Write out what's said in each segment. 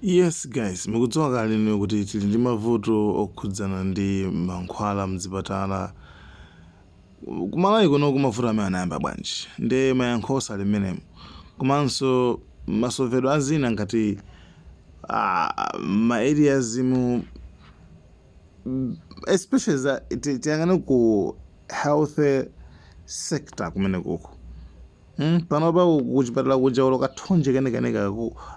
Yes guys, mukudziwa kale lino kuti tili ndi mavuto okhudzana ndi mankhwala mzipatala. Kumalawi kuno kumavuto amene anayamba bwanji ndi mayankho osali mmenemu. Komanso masovedwe azina ngati ma areas mu especially tiyang'ane ku health sector kumene kuko. Panopa kuchipatala kuja kathonje kenekene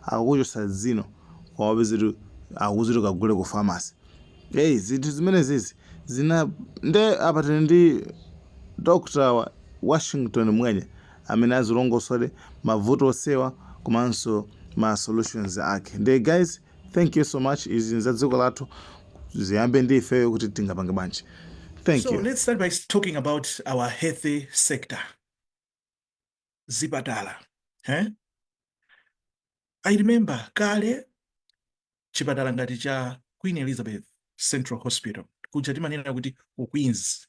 akukuchosa zino kwa wapezeti akuziti kagule ku pharmacy. Zinthu zimene zizi zina nde apatene ndi Dr. Washington Mwenye amene azilongosole mavuto osewa komanso ma solutions ake. Nde guys, thank you so much. Izi nza dziko lathu ziyambe ndi ifeyo kuti tingapange bwanji. Thank you. So let's start by talking about our healthy sector. Zipatala. I remember kale chipatala ngati cha Queen Elizabeth Central Hospital kuja timanena kuti ku Queens.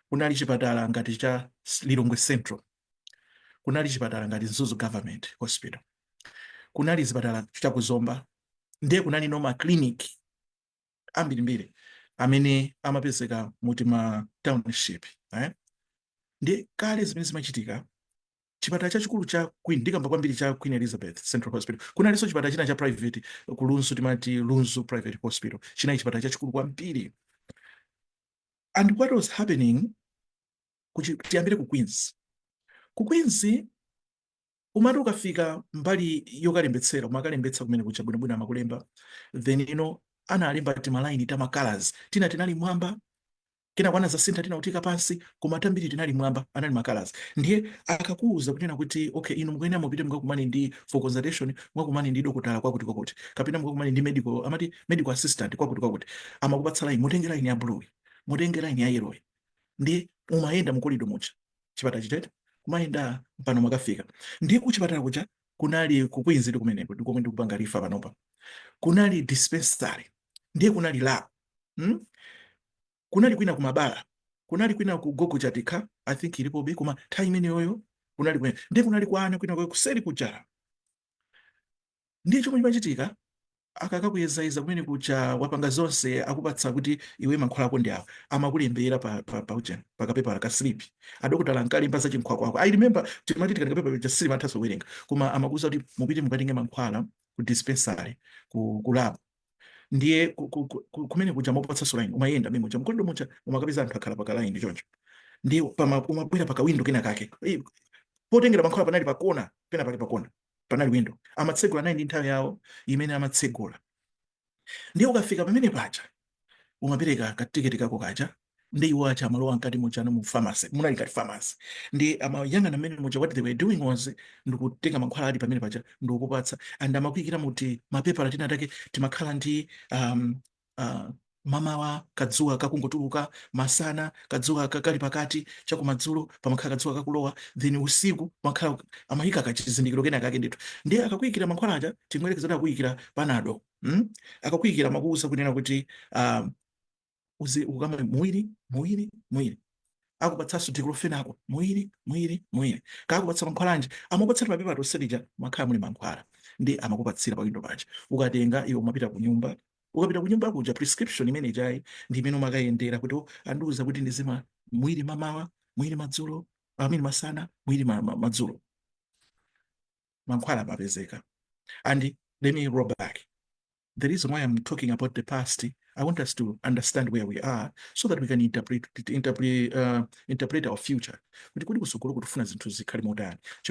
Kunali chipatala ngati cha Lilongwe Central. Kunali chipatala ngati Mzuzu Government Hospital. Kunali zipatala cha Kuzomba. Ndiye kunali noma clinic ambirimbiri amene amapezeka muti ma township. Ndiye kale zimene zimachitika chipatala chachikulu cha Queen ndikamba kwambiri cha Queen Elizabeth Central Hospital. Kunalinso chipatala china cha private ku Lunzu timati Lunzu Private Hospital. China chipatala chachikulu kwambiri. And what was happening tiyambire ku Queens. Ku Queens umati ukafika mbali yokalembetsera umakalembetsa kumene kucha bwinobwino amakulemba, then analemba ti malaini ta colors tina tinali mwamba kena kwana za senta tina utika pansi koma tambiri tinali mwamba anali colors. Ndiye akakuuza kunena kuti okay inu mukuyenda mupite mukakumane ndi for consultation mukakumane ndi dokotala kwakuti kwakuti kapena mukakumane ndi medical assistant kwakuti kwakuti amakupatsa line mutenge line ya blue mutenge line ya yellow. Ndiye umayenda mukolido mucha chipatala chitete kumayenda mpano makafika. Ndiye kuchipatala kucha kunali kukwinzidi kumeneko ndikomwe ndikupanga rifa panopa. Kunali dispensary. Ndiye kunali lab. Kunali kwina kumabala. Kunali kwina kugogo chatika I think ilipo be kuma time yoyo kunali kwina. Ndiye kunali kwana kwina kuseri kuchara. Ndiye chomwe chimachitika akakakuyezaiza kumene kucha wapanga zonse akupatsa kuti iwe mankhwala ako ndi awo amakulembera pakapepa ka slip adokotala ankalemba za chinkhwako ako. I remember timati tikapepa cha slip athaso kuwerenga koma amakuza kuti mupite mukatenge mankhwala ku dispensary ku lab. Ndiye kumene kuja mopatsa so line umayenda mimo cha mkondo mucha umakapeza anthu akhala pa line choncho. Ndiye umabwera paka window kena kake potengera mankhwala panali pakona pena pali pakona panali window amatsegula nayi ndi nthawi yawo imene amatsegula. Ndiye ukafika pamene pacha umapereka katiketi kako kacha ndi iwo acha amalowa mkati muchano mu pharmacy munali kati pharmacy. Ndi amayang'ana mmene mucha what they were doing was ndikutenga mankhwala ali pamene pacha ndikupatsa and amakuyikira muti mapepa latina take timakhala ndi mamawa kadzuwa kakungotuluka masana kadzuwa kakali pakati chakumadzulo pamakhala kadzuwa kakulowa then usiku makhala amayika kachizindikiro kena kake ndithu. Ndiye akakuyikira mankhwala aja timwerekeza kuti akuyikira panado akakuyikira makuuza kunena kuti ukama mwiri akupatsanso diclofenac ako mwiri kakupatsa mankhwala anje amakupatsira mapepa atoselija makhala muli mankhwala ndi amakupatsira pawindo pacha ukatenga iwe umapita ku nyumba. Ukapita ku nyumba kuja prescription imene ijayi ndi imene umakayendera kuti andiuza kuti ndizima mwiri mamawa mwiri madzulo mwiri masana mwiri madzulo mankhwala amapezeka. And let me roll back. The reason why I'm talking about the past, I want us to understand where we are so that we can interpret our future.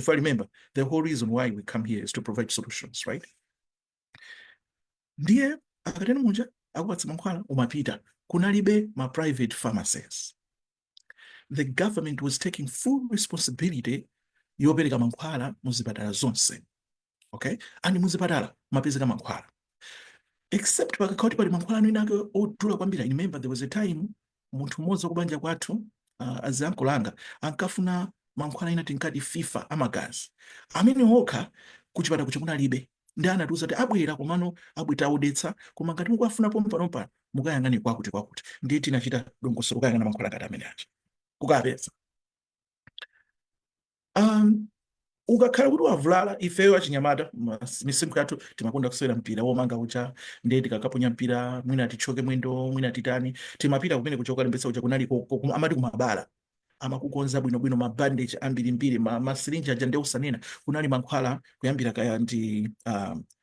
Remember, the whole reason why we come here is to provide solutions, right? Ndiye akatena muja akupatsa mankhwala umapita kunalibe ma private pharmacies. The government was taking full responsibility yopereka mankhwala muzipatala zonse. Okay? And muzipatala mapezeka mankhwala. Except pakakauti pali mankhwala anu inake odula kwambiri. I remember there was a time munthu mmodzi kubanja kwathu azanko langa ankafuna mankhwala ina tinkati FIFA amagazi amene okha kuchipata kucha kunalibe. Ndi anatiuza kuti abwera komano abwita audetsa koma ngati mukuafuna pompa mukayang'ane kwakuti ndiye tinachita dongosolo kuyang'ana mankhwala ngati amene aja kukapeza. ukakhala kuti wavulala ifeyo achinyamata misinkhu yathu timakonda kusewera mpira womanga ucha ndiye tikakaponya mpira mwina tichoke mwendo mwina titani timapita kumene kuchoka lembesa ucha kunali amati kumabala amakukonza bwinobwino mabandage ambirimbiri masirinji aja ndi usanena kunali mankhwala kuyambira kaya ndi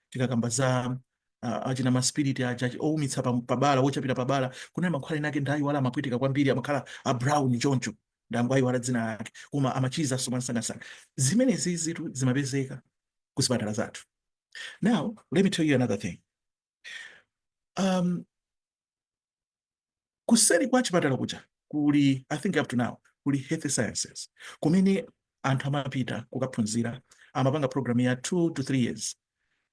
tikakamba za achina maspiriti aja oumitsa pabala wochapita pabala kunali mankhwala inake ndayi wala amapwitika kwambiri amakhala a brown choncho ndangwayi wala dzina lake koma amachiza somansangasanga zimenezi zitu zimapezeka ku zipatala zathu. Now let me tell you another thing. Kuseri kwa chipatala kuja kuli I think up to now kuli health sciences kumene anthu amapita kukaphunzira amapanga program ya 2 to 3 years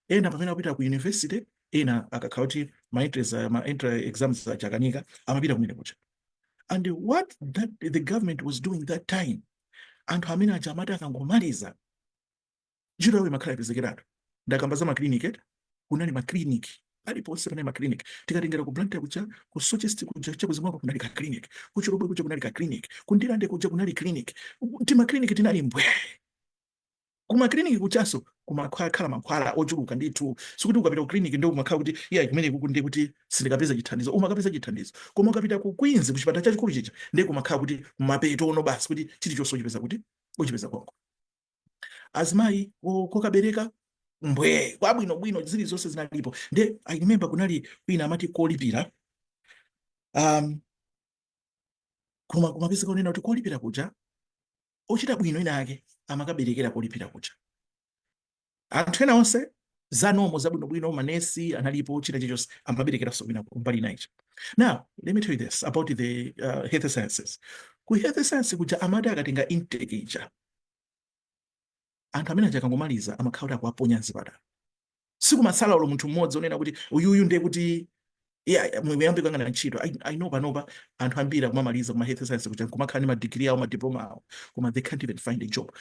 ena pamene apita ku university ena akakhala kuti ma entrance exams achakanika amapita kumene kuja. And what that the government was doing that time, anthu amene aja amati akangomaliza ntchito yawo imakhala ipezekeratu. Ndakamba za makliniki kunali makliniki aliponse panali makliniki tikatengera ku Blantyre kuja ku Sochest kuja chakuzimwako kunali ka clinic ku Chirobwe kuja kunali ka clinic ku Ndilande kuja kunali clinic ti makliniki tinali mbwe ku makliniki kuchaso kumakhala mankhwala ochuluka ndithu sikuti ukapita ku clinic ndio kumakhala kuti iya kumene kuku ndi kuti sindikapeza chithandizo umakapeza chithandizo koma ukapita ku Queens ku chipatala chachikulu chija ndiye kumakhala kuti mapeto ono basi kuti chilichonse uchipeza kuti uchipeza konko. Azimayi kokabereka mbwe kwabwinobwino zili zonse zinalipo nde I remember kunali kwina amati kolipira kumapezeka unena kuti kolipira kuja ochita bwino ina ake amakaberekera kolipira kuja anthu ena onse zanomo zabwinobwino manesi analipo china chilichonse amaberekera sobwino kumbali naicho. Now let me tell you this about the health sciences. Ku health science kuja amati akatenga intake ija anthu amene aja akangomaliza amakhala kuti akuwaponya mzipatala sikumasala ulo munthu mmodzi onena kuti uyuyu ndiye kuti muyambe kangana ntchito. I know panopa anthu ambiri akumamaliza kuma health science kuja kumakhala ndi madigiri awo madiploma awo koma they can't even find a job.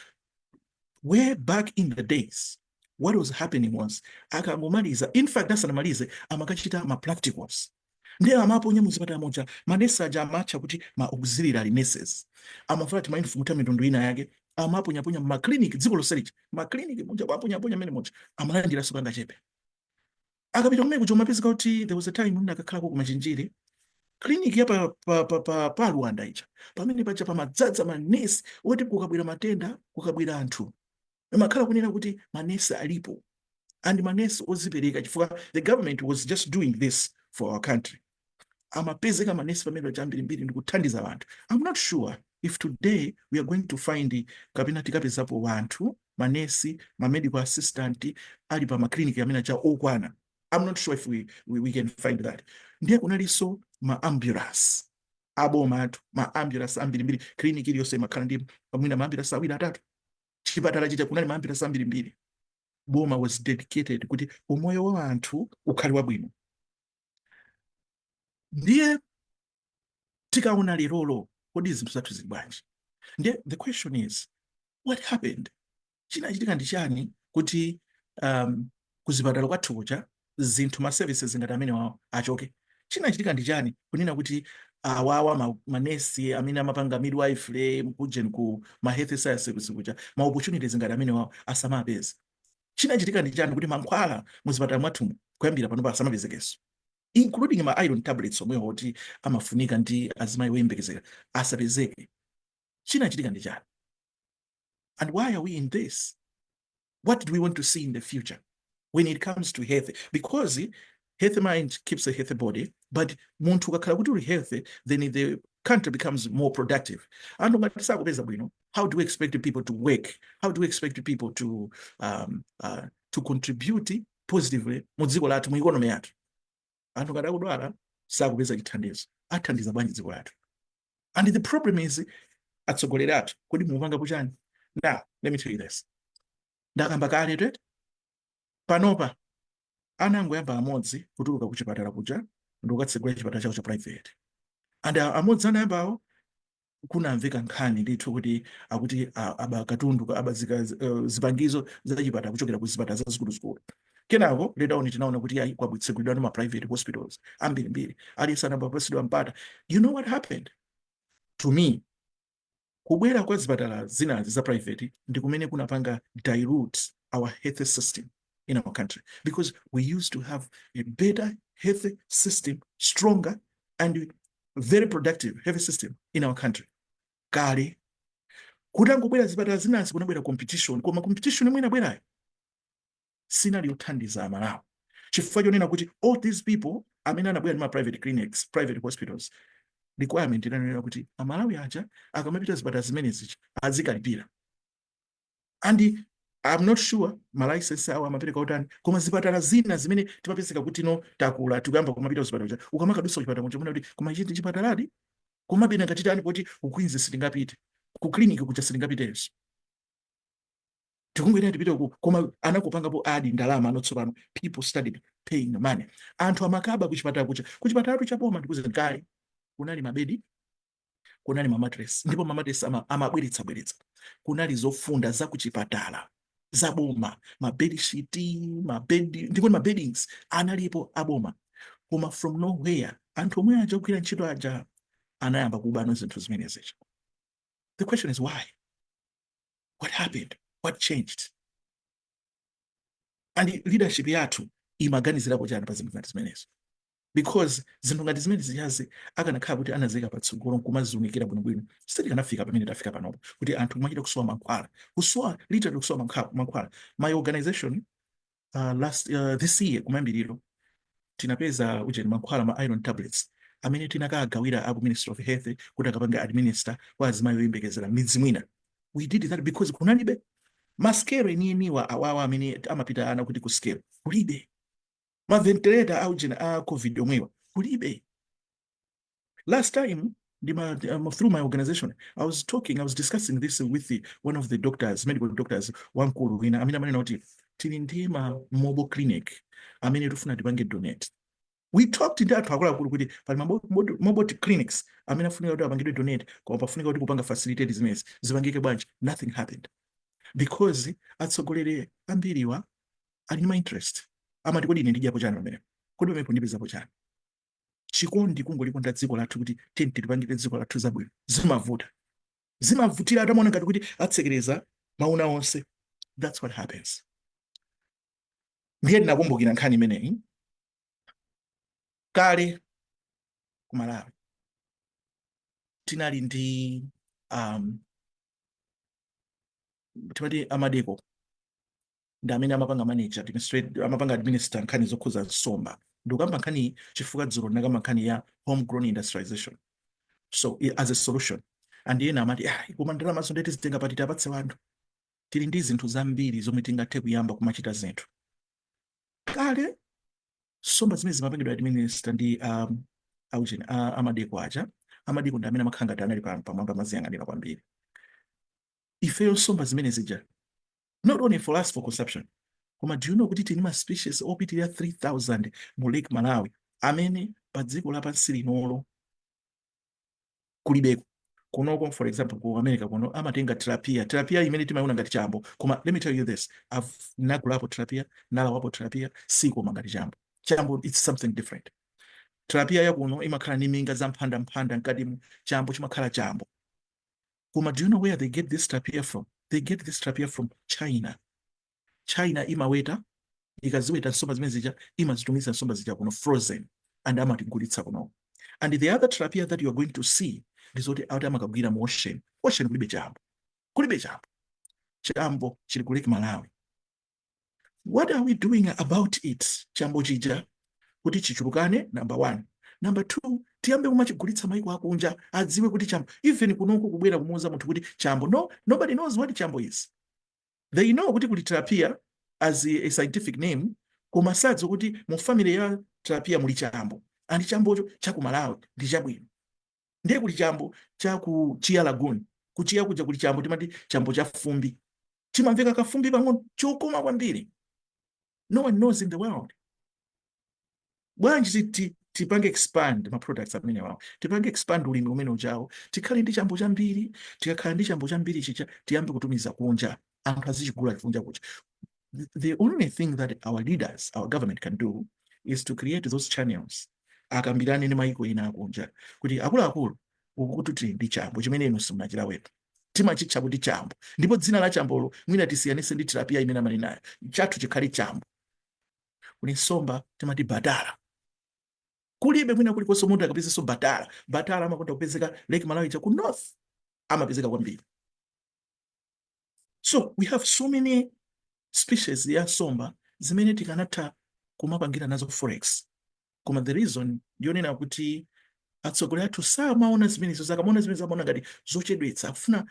Way back in the days what was happening was akangomaliza in fact asanamalize amakachita ma practicals ndiye amaponya muzipatala moja manesi aja amatcha kuti ma auxiliary nurses amafuna ti mainfumuta mitundu ina yake amaponyaponya makliniki dziko lonse lija makliniki moja kwaponyaponya mene moja amalandira sokanga chepe akapita kumene kuja umapezeka kuti there was a time mwina akakhalako kumachinjiri kliniki ya pa Luanda ija pamene paja pamadzaza manesi oti kukabwera matenda kukabwera anthu makhala kunena kuti manesi alipo and manesi ozipereka chifukwa the government was just doing this for our country. Amapezeka manesi pamene chambirimbiri ndikuthandiza anthu. I'm not sure if today we are going to find kapena tikapezapo wanthu manesi ma medical assistant ali pa makliniki amene acha okwana. I'm not sure if we can find that. Ndiye kunalinso ma ambulance aboma athu ma ambulance ambirimbiri kliniki iliyonse makhala ndi pamwina ma ambulance awiri atatu chipatala chija kunali ma ambulance ambirimbiri. Boma was dedicated kuti umoyo wa anthu ukhali wabwino. Ndiye tikaona lerolo kodi zinthu zathu zili bwanji. Ndiye the question is what happened? Chinachitika ndi chani kuti kuzipatala kwathu kuja zinthu ma services ngati amene wawo achoke. Chinachitika ndi chani kunena kuti awawa manesi amene amapanga midwife kuje ku ma health sciences kuja ma opportunities ngati amene wawo asamapeza. Chinachitika ndi chani kuti mankhwala muzipatala mwathu kuyambira panopa asamapezekenso including ma iron tablets omwe hoti amafunika ndi azimayi oyembekezera asapezeke. Chinachitika ndi chani? And why are we in this? What do we want to see in the future when it comes to health? Because healthy mind keeps a healthy body, but munthu ukakhala kuti uli healthy, then the country becomes more productive. And ngatisa bwino, how do we expect people to work? How do we expect people to contribute positively mu dziko lathu mu economy yathu? Anthu ngati akudwala sakupeza chithandizo athandiza bwanji dziko lathu? And the problem is atsogoleri athu kodi mupanga kuchani? Now let me tell you this. Ndakamba kale panopa anangoyamba amodzi kutuluka ku chipatala kuja ndikukatsegula chipatala chawo cha private. And amodzi anayambawo kunamveka nkhani ndithu kuti akuti abakatundu abazika zipangizo za chipatala kuchokera ku zipatala zazikulu. Kenako later on tinaona kuti ayi kwabwitsekulidwa ma private hospitals ambirimbiri aliyense anambapasidwa mpata. You know what happened? To me, kubwera kwa zipatala zinazi za private ndi kumene kunapanga dilute our health system in our country, because we used to have a better health system, stronger and very productive health system in our country. Kale kutangobwera zipatala zinazi kunabwera competition, koma competition imwe inabwerayo sinali yothandiza Amalawi, chifukwa chonena kuti all these people amene anabwera ndi private clinics, private hospitals, requirement inanena kuti Amalawi aja akamapita zipatala zimenezi azikalipira. And I'm not sure malicense awo amapereka utani, koma zipatala zina zimene timapezeka kuti no takula tikuyamba kumapita zipatala uja ukamakadusa chipatala muja muna kuti koma ichi chipataladi komabe ngachitani kuti ukwinzi sitingapite ku clinic kuja sitingapitenso tikungwena tipite uku, koma anakupangapo adi ndalama anotsopano, people started paying the money. Anthu amakaba kuchipatala kuchipatala chaboma ndikuze kale kunali mabedi, kunali mamatress, ndipo mamatress amabweretsa kunali zofunda za kuchipatala zaboma, mabedi sheet, mabedi ndiko mabeddings analipo aboma, koma from nowhere anthu omwe aja kugwira ntchito aja anayamba kubano zinthu zimenezi. The question is why? What happened? What changed? And leadership yathu imaganizirapo chani pa zinthu ngati zimenezi, because zinthu ngati zimenezi yazi akanakhala kuti anazika patsogolo nkumaziunikira bwinobwino sitikanafika pamene tafika panopo, kuti anthu kumachita kusowa mankhwala, literally kusowa mankhwala. My organization this year kumayambiriro tinapeza ujeni mankhwala ma iron tablets amene tinakagawira apo Ministry of Health kuti akapanga administer kwa azimayi oyembekezera midzi mwina. We did that because kunalibe maskero enieniwa awawa amene amapita ana kuti kuskero kulibe, maventilator aujeni a COVID omwewa kulibe. Last time through my organization I was discussing this with one of the doctors, medical doctors, wankulu wina amene amanena kuti tili ndi ma mobile clinic amene tufuna tipange donate. We talked in that akulu kuti pali mobile clinics amene afunika kuti apangidwe donate, koma pafunika kuti kupanga facilitate zimene zipangike bwanji. Nothing happened because atsogoleri ambiriwa ali ma interest amati kodi ine ndijapo chani pamene, kodi pamene ndipezapo chani. Chikondi kungolikonda dziko lathu kuti tenti tipangire dziko lathu zabwino zimavutira atamaona ngati kuti atsekereza mauna onse. That's what happens. Ndiye ndinakumbukira nkhani imeneyi kale ku Malawi tinali ndi timati amadeko ndi amene amapanga manage amapanga administer nkhani zokhuza nsomba. Ndikamba nkhani chifukwa dzulo ndakamba nkhani ya homegrown industrialization, so as a solution. And yena amati koma ndalama zondeti zitenga pati tapatse wanthu, tili ndi zinthu zambiri zomwe tingathe kuyamba kumachita zinthu. Kale nsomba zimene zimapangidwa administer ndi amadeko aja. Amadeko ndi amene amakhala ngati anali pamwamba maziyang'anira kwambiri. Ifeyo nsomba zimene zija not only for us for consumption, koma do you know kuti tini ma species opitirira 3000 mu Lake Malawi amene pa dziko lapansi linolo kulibeko. Kunoko for example ku America kuno amatenga tilapia imene timayiona ngati chambo, koma let me tell you this, I've nagulapo tilapia, nalawapo tilapia, sikoma ngati chambo it's something different. Tilapia ya kuno imakhala ni minga za mphanda mkati chambo chimakhala chambo. Koma do you know where they get this tilapia from? They get this tilapia from China. China imaweta ikaziweta nsomba zimene zija imazitumiza nsomba zija kuno frozen and amatigulitsa kuno. And the other tilapia that you are going to see is what out amakagwira mu ocean kulibe chambo chili ku Lake Malawi. What are we doing about it? Chambo chija kuti chichulukane, number 1. Number 2, tiyambe kumachigulitsa maiko akunja adziwe kuti chambo, even kunoko kubwera kumuuza munthu kuti chambo, no, nobody knows what chambo is. They know kuti kuli tilapia as a scientific name, koma sadziwa kuti mu family ya tilapia muli chambo, and chambocho chaku Malawi ndi chabwino. Ndiye kuli chambo chaku Chia Lagoon, kuchiya kuja kuli chambo timati chambo cha fumbi, chimamveka kafumbi pang'ono chokoma kwambiri. No one knows in the world. Bwanji tipange expand ma products amene wawo, tipange expand ulimi umene ujawo, tikhale ndi chambo chambiri, tikakhala ndi chambo chambiri chicha tiyambe kutumiza kunja, anthu azichigula kunja kucha. The only thing that our leaders, our government can do is to create those channels. Akambirane ndi maiko ena akunja kuti akuluakulu ukuti ndi chambo chimene inu simunachira wetu, timachitcha kuti chambo, ndipo dzina la chambolo mwina tisiyanise ndi terapiya imene amali nayo, chathu chikhale chambo. Kuli nsomba timati batala, kulibe mwina kulikonse munthu akapezeso batala. Batala amakonda kupezeka Lake Malawi cha ku north, amapezeka kwambiri. So we have so many species ya nsomba zimene tikanatha kumapangira nazo forex. Koma the reason ndionena kuti atsogoleri athu samaona zimenezo, zakamaona zimene zamaona ngati zochedwetsa, afuna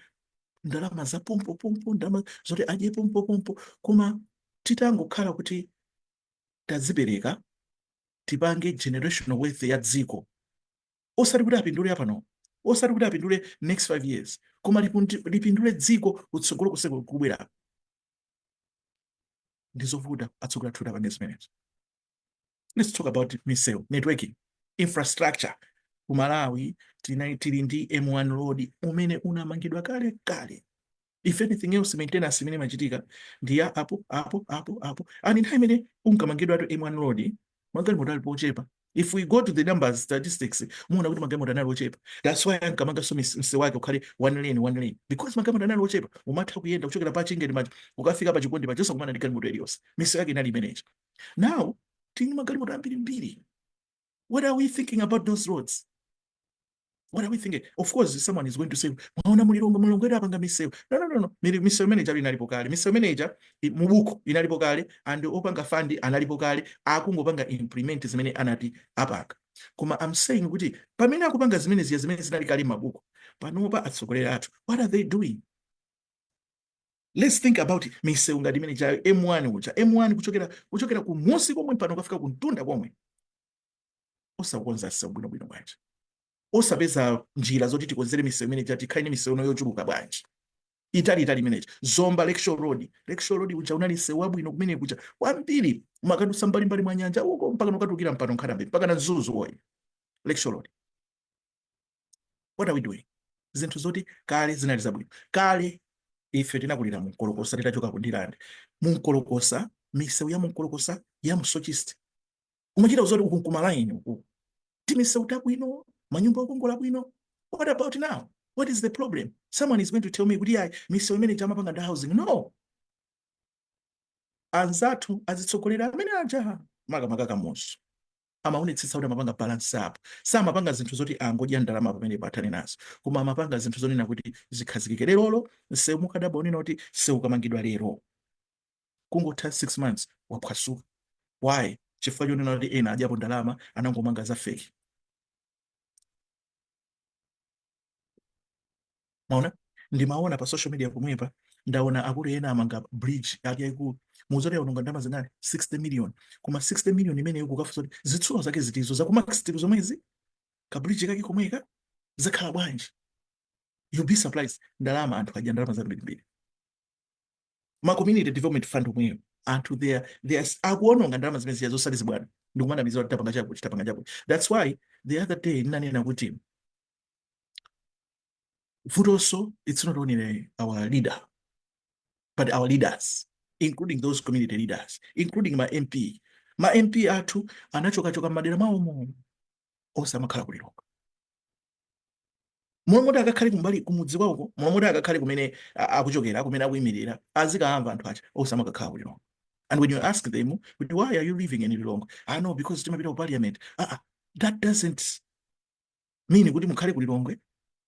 ndalama za pompo, ndalama zoti adye pompo, koma titangokhala kuti tadzipereka tipange generational wealth ya dziko, osati kuti apindule apano, osati kuti apindule next 5 years, koma lipindule dziko kutsogolo kuseko kubwera. Ndizovuta atsogoleri athu apange zimenezo. Let's talk about misewu, networking, infrastructure. Ku Malawi tili ndi M1 road umene unamangidwa kale. If anything else, maintenance imene machitika ndi ya apo. And nthawi imene unkamangidwa to M1 road, magalimoto alipo ochepa. If we go to the numbers, statistics, muona kuti magalimoto anali ochepa. That's why ankamanga so msewu wake ukhale one lane. Because magalimoto anali ochepa, umatha kuyenda kuchokera pa Chingeni machi ukafika pa Chikondi machi osakumana ndi galimoto iliyonse. Misewu yake inali imeneyo. Now, tili magalimoto ambirimbiri. What are we thinking about those roads? What are we thinking? Of course, someone is going to say, "Maona mulongo apanga misewu." No. Misewu manager inalipo kale. Misewu manager mubuku inalipo kale, and opanga fund analipo kale, akungopanga implement zimene anati apaka. Koma I'm saying kuti pamene akupanga zimene zinali kale mabuku, panopa atsogoleri athu, what are they doing? Let's think about misewu ngati imene cha M1 ucha. M1 kuchokera ku musi komwe pano kafika ku mtunda komwe. Osakonza sewu bwino bwanji. Osapeza njira zoti tikonzere misewu imene chati khaine misewu yochuluka bwanji. Itali imene Zomba Lakeshore Road ucha unali sewu wabwino kumene kucha kwambiri, makadusa mbali mwa nyanja uko mpaka nokatukira mpano Nkharambe mpaka na Zuzuwoyi. Lakeshore Road. What are we doing? Zinthu zoti kale zinali zabwino. Kale ife tinakulira mu Nkolokosa titachoka ku Ndilande. Mu Nkolokosa, misewu ya mu Nkolokosa ya mu Sochist. Umachita uzoti uku kumalaini uku. Timisewu tabwino, manyumba okongola bwino. What about now? What is the problem? Someone is going to tell me kuti ayi misewu imene chamapanga ndi housing. No. Anzathu azitsogolera amene aja makamaka kamonso. Amaonetsetsa kuti amapanga balance up. Samapanga zinthu zoti angodya ndalama pamene patali nazo. Koma amapanga zinthu zonena kuti zikhazikike lero, sewu mukadaba onena kuti sewu kamangidwa lero. Kungotha 6 months waphwasuka. Why? Chifukwa chonena kuti ena adyapo ndalama anangomanga za fake. Maona? Ndimaona pa social media kumwepa, ndaona akulu ena amanga bridge yaikulu. Muzoti yaononga ndalama zingati 60 million. Kuma 60 million imene yukukafusa kuti zitsulo zake zitizo zakumakisitizo zomwezi ka bridge kake komweka zakhala bwanji. You'll be surprised. Ndalama anthu adya ndalama zambirimbiri. Ma community development fund omweyo anthu there's akuononga ndalama zimene ziya zosaliza bwana. Ndikumana mizo tapanga chako. That's why the other day nanena kuti food also, it's not only our leader, but our leaders, including those community leaders, including my MP. My MP athu anachoka madera mawo osamakhala kulilonga. Mwamuda akakhale kumbali kumudzi kwako, mwamuda akakhale kumene akuchokera, kumene akuyimirira, azikaamba anthu acha osamakhala kulilonga. And when you ask them, why are you living in Lilongwe? I know, because it's a parliament. That doesn't mean kuti mukhale kulilongwe.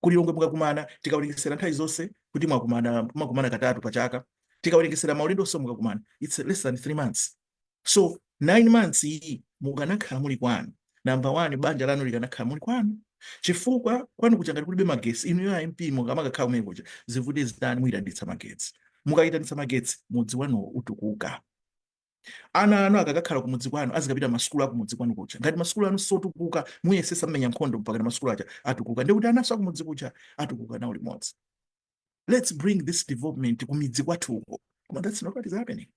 Kulilongwe mukakumana tikawerengesera nthawi zonse kuti mwakumana katatu pachaka, tikawerengesera maulendo so mukakumana, it's less than 3 months. So 9 months iyi mukanakhala muli kwanu. Number 1, banja lanu likanakhala muli kwanu. Chifukwa kwanu kuchangati kulibe magetsi, inu ya MP mukamakakhala kumene kuja zivuti zitani muyitanitsa magetsi. Mukayitanitsa magetsi mudzi wanu utukuka. Ana anu akakhala kumudzi kwanu azikapita masukulu akumudzi kwanu kucha. Ngati masukulu anu sotukuka muyesesa mmenya nkhondo mpaka masukulu acha atukuka. Ndikuti anaso akumudzi kucha atukuka nawo limodzi. Let's bring this development kumidzi kwathuko. But that's not what is happening.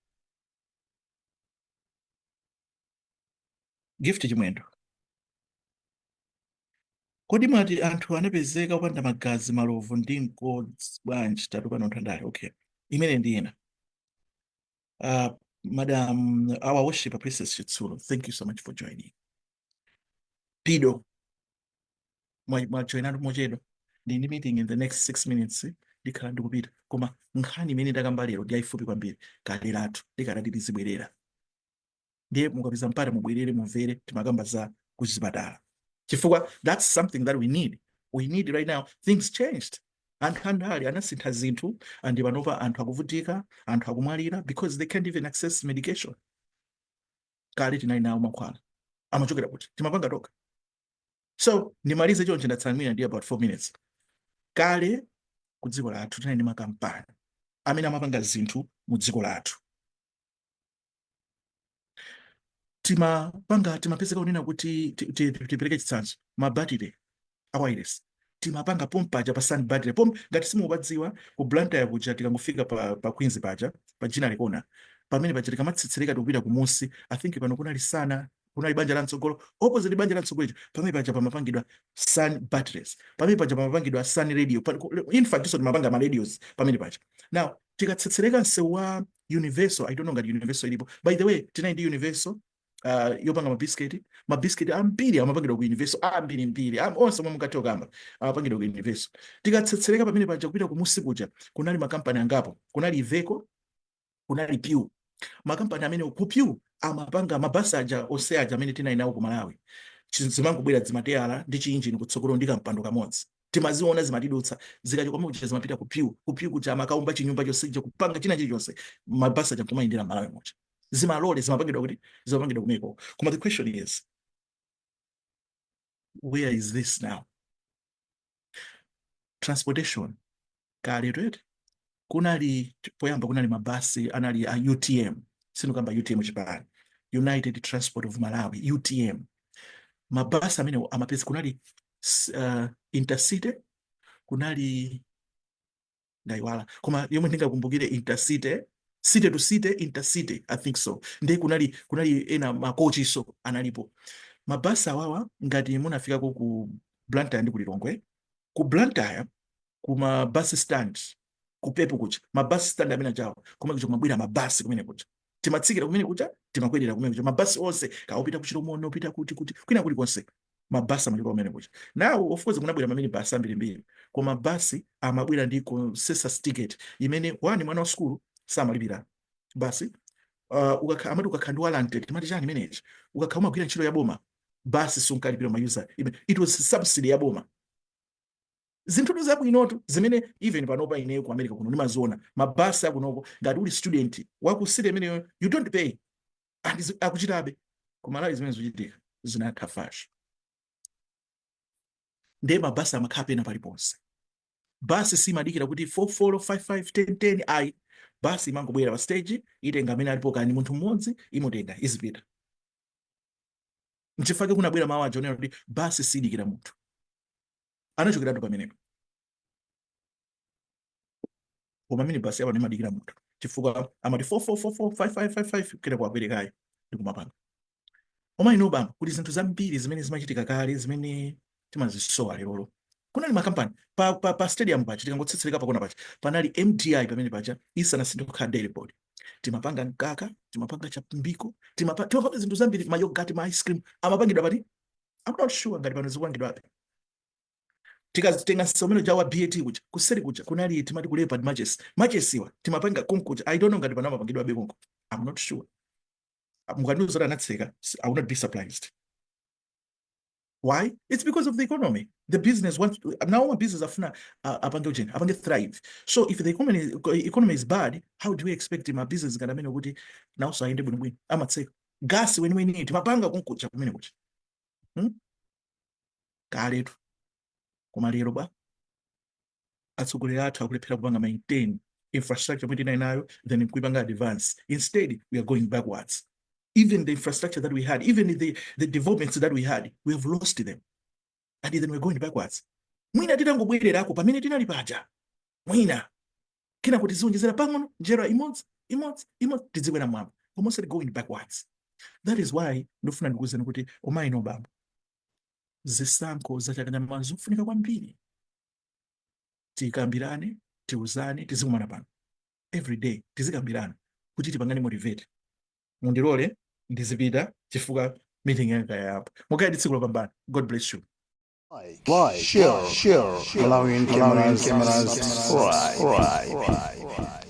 Gift chimwendo. Kodi mati anthu anapezeka opanda magazi malovu ndi nkodzi bwanji tatu pano nthandale. Okay. Imene ndi ina. Madam, our worshipper, Princess Chitsulo, thank you so much for joining. Pido, my join out mojedo. The meeting in the next 6 minutes. ndikhala ndikupita, koma nkhani imene ndakamba lero ndi yayifupi kwambiri, kale lathu likanati lizibwerera. Ndiye mukapeza mpata mubwerere mumvere timakamba za kuchipatala, chifukwa that's something that we need right now. Things changed, anthu andale anasintha zinthu, andi panopa anthu akuvutika, anthu akumwalira because they can't even access medication. Kale tinali nawo mankhwala, amachokera kuti timapanga toka. So ndimalize choncho, ndatsanira ndi about 4 minutes. Kale ku dziko lathu tinali ndi makampani amene amapanga zinthu mu dziko lathu. Timapezeka kunena kuti tipereke chitsanzo, mabatire a wireless timapanga pompaja pa sun battery ngati simukupadziwa ku Blantyre kuja tikangofika pa Queens paja pa jina likona pamene paja tikamatsetsereka tikupita kumusi. I think pano kunali banja la mtsogolo, opposite banja la mtsogolo pamene paja pamapangidwa sun batteries, pamene paja pamapangidwa sun radio, in fact so timapanga ma radios pamene paja. Now tikatsetsereka msewu wa Universal, I don't know ngati Universal ilipo, by the way tinayi ndi Universal yopanga mabisketi ambiri amapangidwa ku Universal, ambiri onse omwe mukathe kukamba amapangidwa ku Universal. Tikatsetsereka pamene paja kupita kumusi kuja kunali makampani angapo, kunali Iveco, kunali Pew. Makampani amene ku Pew amapanga mabasi aja onse aja amene tinali nawo ku Malawi, zimangobwera zimateyala ndi chiinjini kutsogolo ndi kampando kamodzi, timaziona zimatidutsa zikachoka kuja zimapita ku Pew kuja amakaumba chinyumba chonse kupanga china chilichonse, mabasi aja kumayendera Malawi moja. Zimalole zimapangidwa kuti zimapangidwa kumeko. Koma the question is, where is this now? Transportation kale twete kunali poyamba kunali mabasi anali a UTM, sinukamba UTM chipani, United Transport of Malawi, UTM. Mabasi amene amapezi kunali Intercity, kunali ndaiwala koma yomwe ndingakumbukire Intercity, city to city, Intercity, I think so. Ndiye kunali ena makochi so analipo. Mabasi awawa ngati munafika ku Blantyre ndi kulilongwe, ku Blantyre kuma bus stand kupepo kucha mabasi stand amene ajawo kumene kumabwera mabasi kumene kucha, timatsikira kumene kucha timakwerera kumene kucha, mabasi onse kaopita kuchilomono opita kuti kwina kuli konse mabasi amalipo kumene kucha. Now of course kunabwera mamene basi ambirimbiri, koma mabasi amabwera ndi concessus ticket imene wani mwana wa skulu samalipira basi. Amati ukakhala ndi warranted timati chani imenechi, ukakhala umagwira ntchito ya boma basi sunkalipira mayuza, it was subsidy ya boma. Zinthu zabwinotu zimene even panopa ineyo ku America kuno ndimaziona mabasi akunoko ngati uli student wakusiri imeneyo you don't pay and akuchitabe. Ku Malawi zimene zochitika zinakhafashi, ndiye mabasi amakhala pena paliponse. Basi simadikira kuti 44 55 10 10 ayi, basi imangobwera pa stage itenga amene alipo, kani munthu mmodzi imutenga izipita. Nchifukwa kunabwera mawu aja kuti basi sidikira munthu, anachokera pamenepo. Koma mini basi apa ndimadikira munthu chifukwa amati 44445555 kera kuwaperekayo ndikumapanga. Oma ino bamba kuti zinthu zambiri zimene zimachitika kale zimene timazisowa lero. Kunali makampani pa stadium paja tikangotsetsereka pakona paja panali MTI pamene paja isanasinthe kukhala dairy board, timapanga mkaka, timapanga chambiko, timapanga zinthu zambiri, mayogurt, ma ice cream amapangidwa pati. I'm not sure ngati pano zikupangidwa api. Tikazitenga someno jawa BAT kuja kuseri kuja kunali timati kulepa machesiwa timapanga kunkuja. I don't know ngati pano amapangidwa abe kunku, I'm not sure. Mukaniuza anatseka, I will not be surprised. Why? It's because of the economy. The business wants now business afuna apange thrive. So if the economy is bad, how do we expect my business gonna mean kuti now so aende bwino? Amatseka gas when we need timapanga kunkuja kumene kuja. Kaletu koma lero ba atsogoleri athu akulephera kupanga maintain infrastructure kuti inayo then kuipanga advance. Instead we are going backwards. Even the infrastructure that we had, even the developments that we had, we have lost them. And then we're going backwards. Mwina titangobwererako pamene tinali paja. Mwina kina kuti ziwonjezera pang'ono njera imodzi tidzikwera mwamba. Almost going backwards. That is why ndofuna ndikuwuzeni kuti omayi no baba. Zisankho zachakanyama zofunika kwambiri. Tikambirane, tiuzane, tizikumana pano. Every day tizikambirana kuti tipangane motivate. Mundilole ndizipita chifukwa meeting yanga yapo. Mukayadi tsiku lopambana. God bless you. Like, share, Malawian cameras, right.